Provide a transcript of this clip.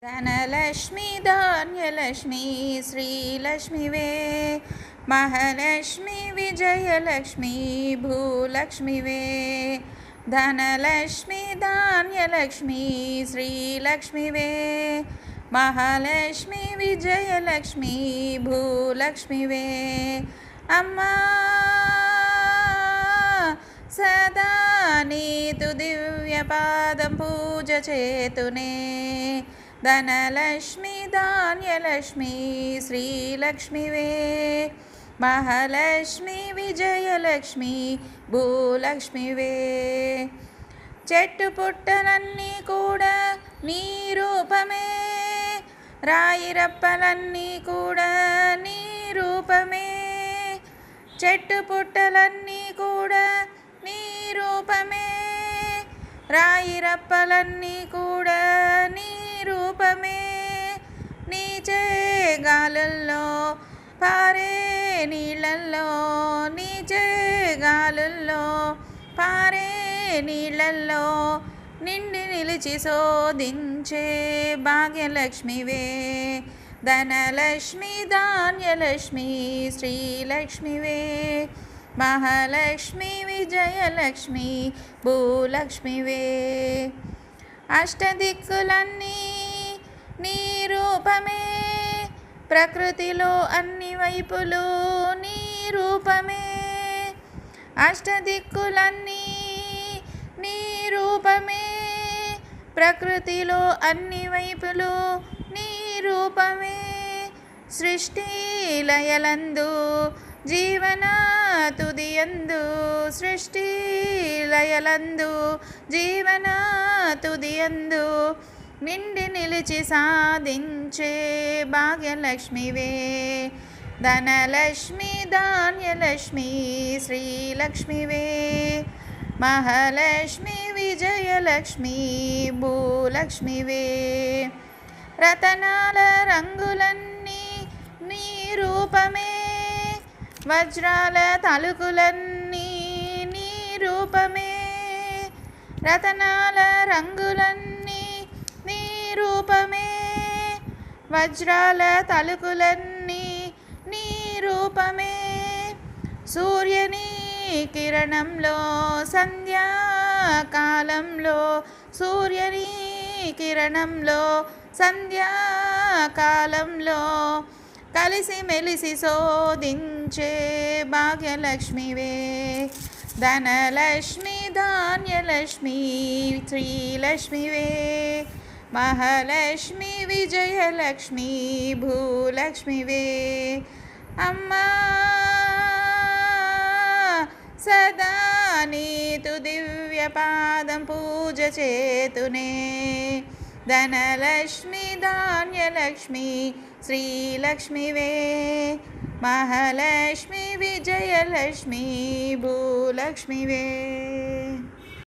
ధనలక్ష్మి ధాన్యలక్ష్మి శ్రీలక్ష్మివే మహాలక్ష్మి విజయలక్ష్మి భూలక్ష్మివే ధనలక్ష్మి ధాన్యలక్ష్మి శ్రీలక్ష్మివే మహాలక్ష్మి విజయలక్ష్మి భూలక్ష్మివే అమ్మా సదా నీతు దివ్యపాదం పూజ చేతునే ధనలక్ష్మి ధాన్యలక్ష్మి శ్రీలక్ష్మివే మహాలక్ష్మి విజయలక్ష్మి భూలక్ష్మివే చెట్టు పుట్టలన్నీ కూడా నీ రూపమే రాయి రప్పలన్నీ కూడా నీ రూపమే చెట్టు పుట్టలన్నీ కూడా నీ రూపమే రాయి రప్పలన్నీ కూడా నీ రూపమే నీచే గాలుల్లో పారే నీళ్ళల్లో నీచే గాలుల్లో పారే నీళ్ళల్లో నిండి నిలిచి శోధించే భాగ్యలక్ష్మివే ధనలక్ష్మి ధాన్యలక్ష్మి శ్రీలక్ష్మివే మహాలక్ష్మి విజయలక్ష్మి భూలక్ష్మివే అష్టదిక్కులన్నీ నీ రూపమే ప్రకృతిలో అన్ని వైపులు నీ రూపమే అష్టదిక్కులన్నీ నీ రూపమే ప్రకృతిలో అన్ని వైపులు నీ రూపమే సృష్టి లయలందు జీవన తుదియందు సృష్టి లయలందు జీవన తుదియందు నిండి నిలిచి సాధించే భాగ్యలక్ష్మివే ధనలక్ష్మి ధాన్యలక్ష్మి శ్రీలక్ష్మివే మహాలక్ష్మి విజయలక్ష్మి భూలక్ష్మివే రతనాల రంగులన్నీ నీ రూపమే వజ్రాల తలుకులన్నీ నీ రూపమే రతనాల రంగులన్నీ నీ రూపమే వజ్రాల తలుకులన్నీ నీ రూపమే సూర్యుని కిరణంలో సంధ్యాకాలంలో సూర్యుని కిరణంలో సంధ్యాకాలంలో కలిసి మెలిసి శోధించే భాగ్యలక్ష్మివే ధనలక్ష్మి ధాన్యలక్ష్మి శ్రీలక్ష్మివే మహాలక్ష్మి విజయలక్ష్మి భూలక్ష్మివే అమ్మా సదా నీతు దివ్యపాదం పూజ చేతునే ధనలక్ష్మి ధాన్యలక్ష్మి శ్రీలక్ష్మివే మహాలక్ష్మి విజయలక్ష్మి భూలక్ష్మివే